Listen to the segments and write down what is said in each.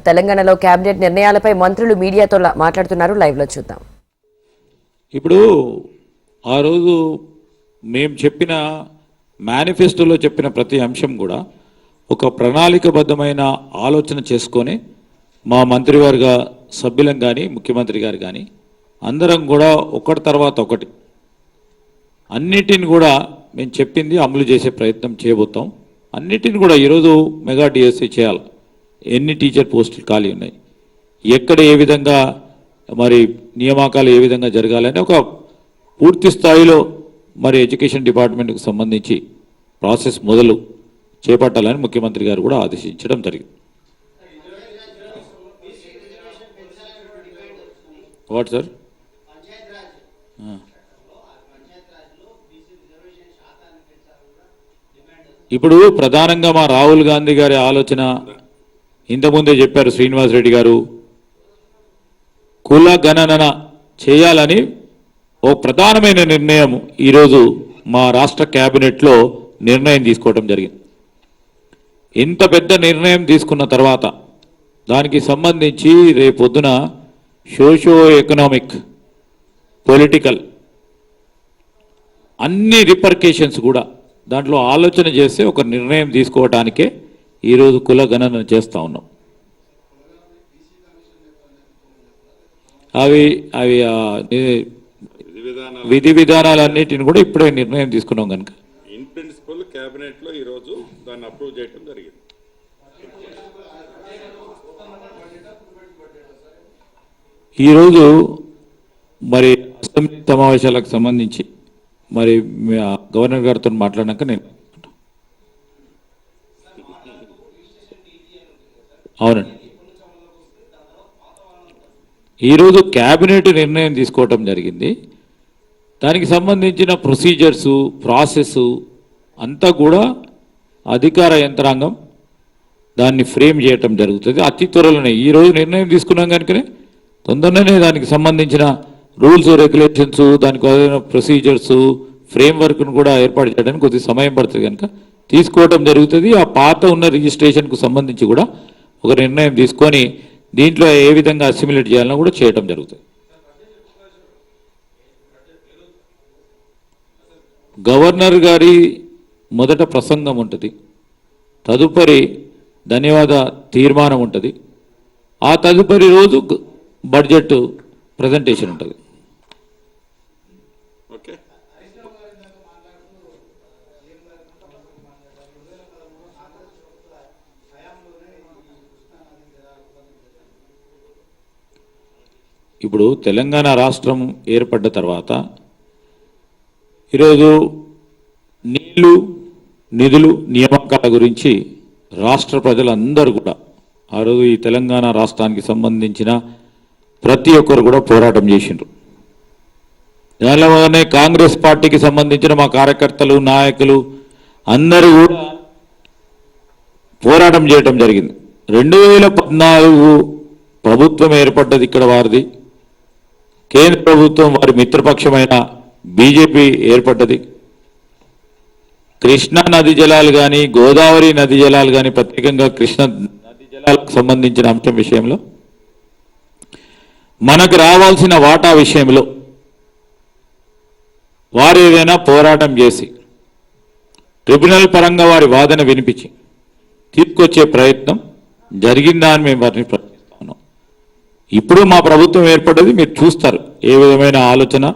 తెలంగాణలో కేబినెట్ నిర్ణయాలపై మంత్రులు మీడియాతో మాట్లాడుతున్నారు. లైవ్ లో చూద్దాం. ఇప్పుడు ఆ రోజు మేము చెప్పిన మేనిఫెస్టోలో చెప్పిన ప్రతి అంశం కూడా ఒక ప్రణాళికబద్ధమైన ఆలోచన చేసుకొని మా మంత్రివర్గ సభ్యులం కానీ ముఖ్యమంత్రి గారు కానీ అందరం కూడా ఒకటి తర్వాత ఒకటి అన్నిటిని కూడా మేము చెప్పింది అమలు చేసే ప్రయత్నం చేయబోతాం. అన్నిటిని కూడా ఈరోజు మెగా డిఎస్సి చేయాలి. ఎన్ని టీచర్ పోస్టులు ఖాళీ ఉన్నాయి, ఎక్కడ ఏ విధంగా మరి నియామకాలు ఏ విధంగా జరగాలని ఒక పూర్తి స్థాయిలో మరి ఎడ్యుకేషన్ డిపార్ట్మెంట్కి సంబంధించి ప్రాసెస్ మొదలు చేపట్టాలని ముఖ్యమంత్రి గారు కూడా ఆదేశించడం జరిగింది. What sir? ఇప్పుడు ప్రధానంగా మా రాహుల్ గాంధీ గారి ఆలోచన ఇంతకుముందే చెప్పారు శ్రీనివాస్ రెడ్డి గారు, కుల గణన చేయాలని ఓ ప్రధానమైన నిర్ణయం ఈరోజు మా రాష్ట్ర కేబినెట్లో నిర్ణయం తీసుకోవడం జరిగింది. ఇంత పెద్ద నిర్ణయం తీసుకున్న తర్వాత దానికి సంబంధించి రేపొద్దున సోషో ఎకనామిక్ పొలిటికల్ అన్ని రిపర్కేషన్స్ కూడా దాంట్లో ఆలోచన చేస్తే ఒక నిర్ణయం తీసుకోవటానికే ఈరోజు కుల గణన చేస్తూ ఉన్నాం. అవి విధి విధానాలన్నిటిని కూడా ఇప్పుడే నిర్ణయం తీసుకున్నాం కనుక ఇన్ ప్రిన్సిపల్ కేబినెట్ లో ఈరోజు దాన్ని అప్రూవ్ చేయడం జరిగింది. ఈరోజు మరి అసెంబ్లీ సమావేశాలకు సంబంధించి మరి గవర్నర్ గారితో మాట్లాడినాక నేను అవునండి ఈరోజు క్యాబినెట్ నిర్ణయం తీసుకోవటం జరిగింది. దానికి సంబంధించిన ప్రొసీజర్సు ప్రాసెస్ అంతా కూడా అధికార యంత్రాంగం దాన్ని ఫ్రేమ్ చేయటం జరుగుతుంది. అతి త్వరలోనే ఈరోజు నిర్ణయం తీసుకున్నాం కనుకనే తొందరనే దానికి సంబంధించిన రూల్స్ రెగ్యులేషన్స్ దానికి ప్రొసీజర్స్ ఫ్రేమ్వర్క్ను కూడా ఏర్పాటు చేయడానికి కొద్ది సమయం పడుతుంది కనుక తీసుకోవటం జరుగుతుంది. ఆ పాత ఉన్న రిజిస్ట్రేషన్కు సంబంధించి కూడా ఒక నిర్ణయం తీసుకొని దీంట్లో ఏ విధంగా అసిమిలేట్ చేయాలన్నా కూడా చేయటం జరుగుతుంది. గవర్నర్ గారి మొదట ప్రసంగం ఉంటుంది, తదుపరి ధన్యవాద తీర్మానం ఉంటుంది, ఆ తదుపరి రోజు బడ్జెట్ ప్రజెంటేషన్ ఉంటుంది. ఓకే, ఇప్పుడు తెలంగాణ రాష్ట్రం ఏర్పడ్డ తర్వాత ఈరోజు నీళ్లు నిధులు నియామకాల గురించి రాష్ట్ర ప్రజలందరూ కూడా ఆ రోజు ఈ తెలంగాణ రాష్ట్రానికి సంబంధించిన ప్రతి ఒక్కరు కూడా పోరాటం చేసిండ్రు. దానిలోనే కాంగ్రెస్ పార్టీకి సంబంధించిన మా కార్యకర్తలు నాయకులు అందరూ కూడా పోరాటం చేయటం జరిగింది. 2014 ప్రభుత్వం ఏర్పడ్డది ఇక్కడ వారిది, కేంద్ర ప్రభుత్వం వారి మిత్రపక్షమైన బీజేపీ ఏర్పడ్డది. కృష్ణా నది జలాలు కానీ గోదావరి నది జలాలు కానీ ప్రత్యేకంగా కృష్ణా నది జలాలకు సంబంధించిన అంశం విషయంలో మనకు రావాల్సిన వాటా విషయంలో వారు ఏదైనా పోరాటం చేసి ట్రిబ్యునల్ పరంగా వారి వాదన వినిపించి తీసుకొచ్చే ప్రయత్నం జరిగిందా అని మేము వారిని ప్రశ్నిస్తా ఉన్నాం. ఇప్పుడు మా ప్రభుత్వం ఏర్పడ్డది మీరు చూస్తారు ఏ విధమైన ఆలోచన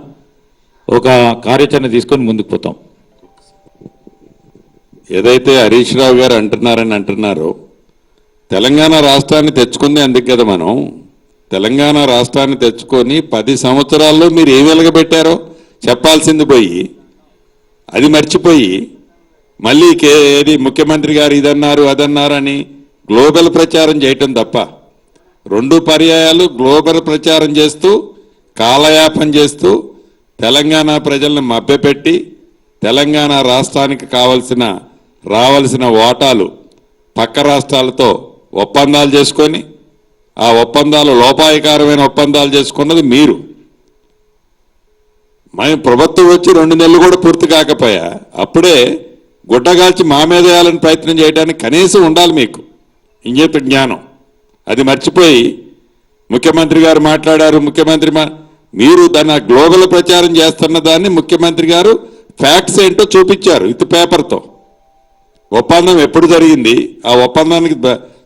ఒక కార్యాచరణ తీసుకొని ముందుకు పోతాం. ఏదైతే హరీష్ రావు గారు అంటున్నారో తెలంగాణ రాష్ట్రాన్ని తెచ్చుకుంది అందుకు కదా. మనం తెలంగాణ రాష్ట్రాన్ని తెచ్చుకొని 10 సంవత్సరాల్లో మీరు ఏ వెలగబెట్టారో చెప్పాల్సింది పోయి అది మర్చిపోయి మళ్ళీ ఏది ముఖ్యమంత్రి గారు ఇదన్నారు అదన్నారు అని గ్లోబల్ ప్రచారం చేయటం తప్ప 2 పర్యాయాలు గ్లోబల్ ప్రచారం చేస్తూ కాలయాపన చేస్తూ తెలంగాణ ప్రజలను మభ్యపెట్టి తెలంగాణ రాష్ట్రానికి రావాల్సిన వాటాలు పక్క రాష్ట్రాలతో ఒప్పందాలు చేసుకొని ఆ ఒప్పందాలు లోపాయకారమైన ఒప్పందాలు చేసుకున్నది మీరు. మన ప్రభుత్వం వచ్చి 2 నెలలు కూడా పూర్తి కాకపోయా అప్పుడే గుడ్డగాల్చి మా మీద వేయాలని ప్రయత్నం చేయడానికి కనీసం ఉండాలి మీకు ఇంగిత జ్ఞానం. అది మర్చిపోయి ముఖ్యమంత్రి గారు మాట్లాడారు, మీరు దాన్ని గ్లోబల్ ప్రచారం చేస్తున్న దాన్ని ముఖ్యమంత్రి గారు ఫ్యాక్ట్స్ ఏంటో చూపించారు విత్ పేపర్తో. ఒప్పందం ఎప్పుడు జరిగింది, ఆ ఒప్పందానికి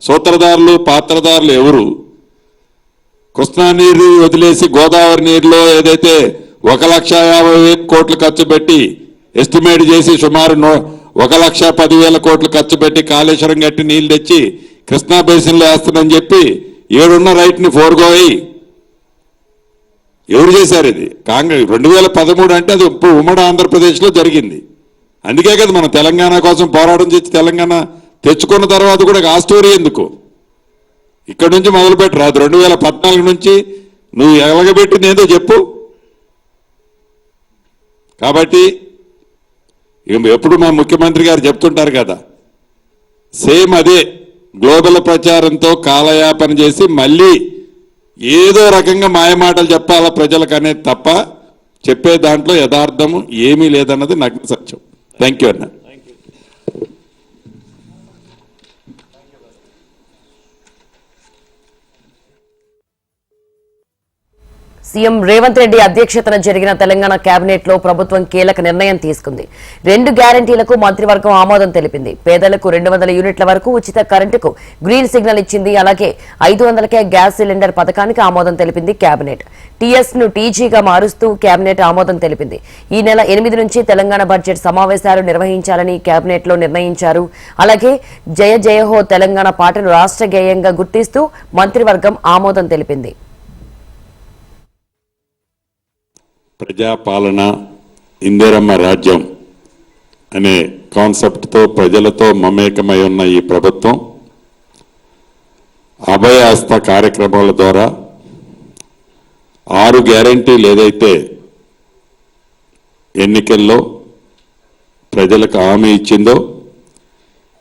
సూత్రధారులు పాత్రధారులు ఎవరు, కృష్ణా నీరు వదిలేసి గోదావరి నీరులో ఏదైతే 1,50,000 కోట్లు ఖర్చు పెట్టి ఎస్టిమేట్ చేసి సుమారు 1,10,000 కోట్లు ఖర్చు పెట్టి కాళేశ్వరం గట్టి నీళ్లు తెచ్చి కృష్ణా బేసిన్లో వేస్తానని చెప్పి 7 రైట్ని ఫోర్గోయి ఎవరు చేశారు? ఇది కాంగ్రెస్. 2013 అంటే అది ఉమ్మడి ఆంధ్రప్రదేశ్లో జరిగింది. అందుకే కదా మనం తెలంగాణ కోసం పోరాటం చేసి తెలంగాణ తెచ్చుకున్న తర్వాత కూడా ఆ స్టోరీ ఎందుకు ఇక్కడి నుంచి మొదలుపెట్టరు? అది 2014 నుంచి నువ్వు ఎలగబెట్టింది ఏదో చెప్పు. కాబట్టి ఎప్పుడు మా ముఖ్యమంత్రి గారు చెప్తుంటారు కదా, సేమ్ అదే గ్లోబల్ ప్రచారంతో కాలయాపన చేసి మళ్ళీ ఏదో రకంగా మాయమాటలు చెప్పాలా ప్రజలకు అనేది తప్ప చెప్పే దాంట్లో యథార్థము ఏమీ లేదన్నది నగ్న సత్యం. థ్యాంక్ యూ అన్న. సీఎం రేవంత్ రెడ్డి అధ్యక్షతన జరిగిన తెలంగాణ కేబినెట్ లో ప్రభుత్వం కీలక నిర్ణయం తీసుకుంది. 2 గ్యారంటీలకు మంత్రివర్గం ఆమోదం తెలిపింది. పేదలకు 200 యూనిట్ల వరకు ఉచిత కరెంటుకు గ్రీన్ సిగ్నల్ ఇచ్చింది. అలాగే 500కే గ్యాస్ సిలిండర్ పథకానికి ఆమోదం తెలిపింది కేబినెట్. టీఎస్ ను టీజీగా మారుస్తూ కేబినెట్ ఆమోదం తెలిపింది. ఈ నెల 8 నుంచి తెలంగాణ బడ్జెట్ సమావేశాలు నిర్వహించాలని కేబినెట్ లో నిర్ణయించారు. అలాగే జయ జయ హో తెలంగాణ పాటను రాష్ట్ర గేయంగా గుర్తిస్తూ మంత్రివర్గం ఆమోదం తెలిపింది. ప్రజాపాలన ఇందిరమ్మ రాజ్యం అనే కాన్సెప్ట్తో ప్రజలతో మమేకమై ఉన్న ఈ ప్రభుత్వం అభయహస్త కార్యక్రమాల ద్వారా 6 గ్యారంటీలు ఏదైతే ఎన్నికల్లో ప్రజలకు హామీ ఇచ్చిందో,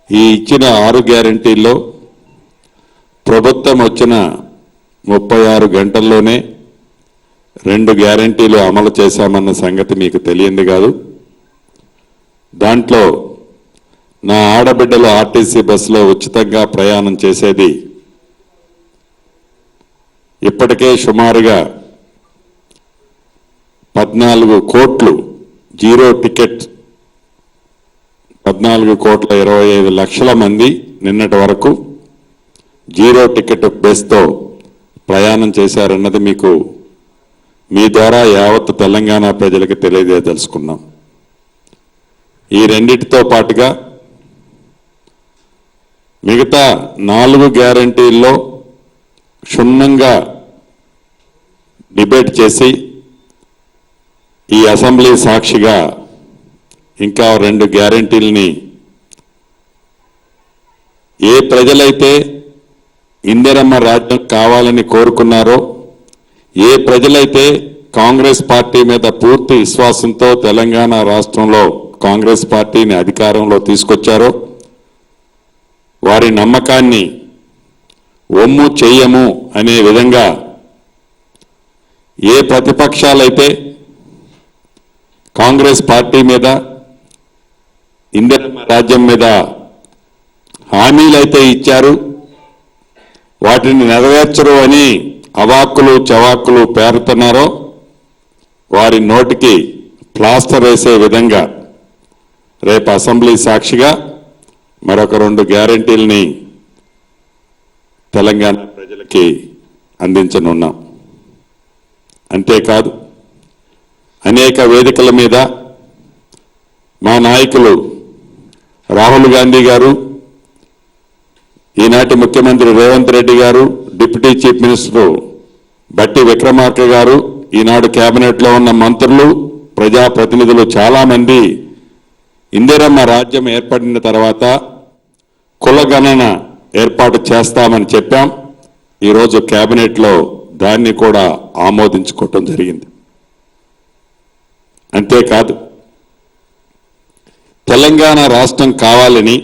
ఈ ఇచ్చిన 6 గ్యారంటీల్లో ప్రభుత్వం వచ్చిన 36 గంటల్లోనే 2 గ్యారంటీలు అమలు చేశామన్న సంగతి మీకు తెలియంది కాదు. దాంట్లో నా ఆడబిడ్డలు ఆర్టీసీ బస్సులో ఉచితంగా ప్రయాణం చేసేది ఇప్పటికే సుమారుగా 14 కోట్లు జీరో టికెట్, 14,25,00,000 మంది నిన్నటి వరకు జీరో టికెట్ బస్తో ప్రయాణం చేశారన్నది మీకు మీ ద్వారా యావత్ తెలంగాణ ప్రజలకు తెలియజేయదలుచుకున్నాం. ఈ రెండిటితో పాటుగా మిగతా 4 గ్యారంటీల్లో క్షుణ్ణంగా డిబేట్ చేసి ఈ అసెంబ్లీ సాక్షిగా ఇంకా 2 గ్యారంటీల్ని ఏ ప్రజలైతే ఇందిరమ్మ రాజ్యం కావాలని కోరుకున్నారో, ఏ ప్రజలైతే కాంగ్రెస్ పార్టీ మీద పూర్తి విశ్వాసంతో తెలంగాణ రాష్ట్రంలో కాంగ్రెస్ పార్టీని అధికారంలో తీసుకొచ్చారో వారి నమ్మకాన్ని ఒమ్ము చెయ్యము అనే విధంగా ఏ ప్రతిపక్షాలైతే కాంగ్రెస్ పార్టీ మీద ఇందిరమ్మ రాజ్యం మీద హామీలైతే ఇచ్చారు వాటిని నెరవేర్చరు అని అవాక్కులు చవాక్కులు పేరుతున్నారో వారి నోటికి ప్లాస్టర్ వేసే విధంగా రేపు అసెంబ్లీ సాక్షిగా మరొక 2 గ్యారంటీల్ని తెలంగాణ ప్రజలకి అందించనున్నాం. అంతేకాదు అనేక వేదికల మీద మా నాయకులు రాహుల్ గాంధీ గారు, ఈనాటి ముఖ్యమంత్రి రేవంత్ రెడ్డి గారు, డిప్యూటీ చీఫ్ మినిస్టర్ బట్టి విక్రమార్క గారు, ఈనాడు కేబినెట్లో ఉన్న మంత్రులు, ప్రజాప్రతినిధులు చాలామంది ఇందిరమ్మ రాజ్యం ఏర్పడిన తర్వాత కులగణన ఏర్పాటు చేస్తామని చెప్పాం. ఈరోజు కేబినెట్లో దాన్ని కూడా ఆమోదించుకోవటం జరిగింది. అంతేకాదు తెలంగాణ రాష్ట్రం కావాలని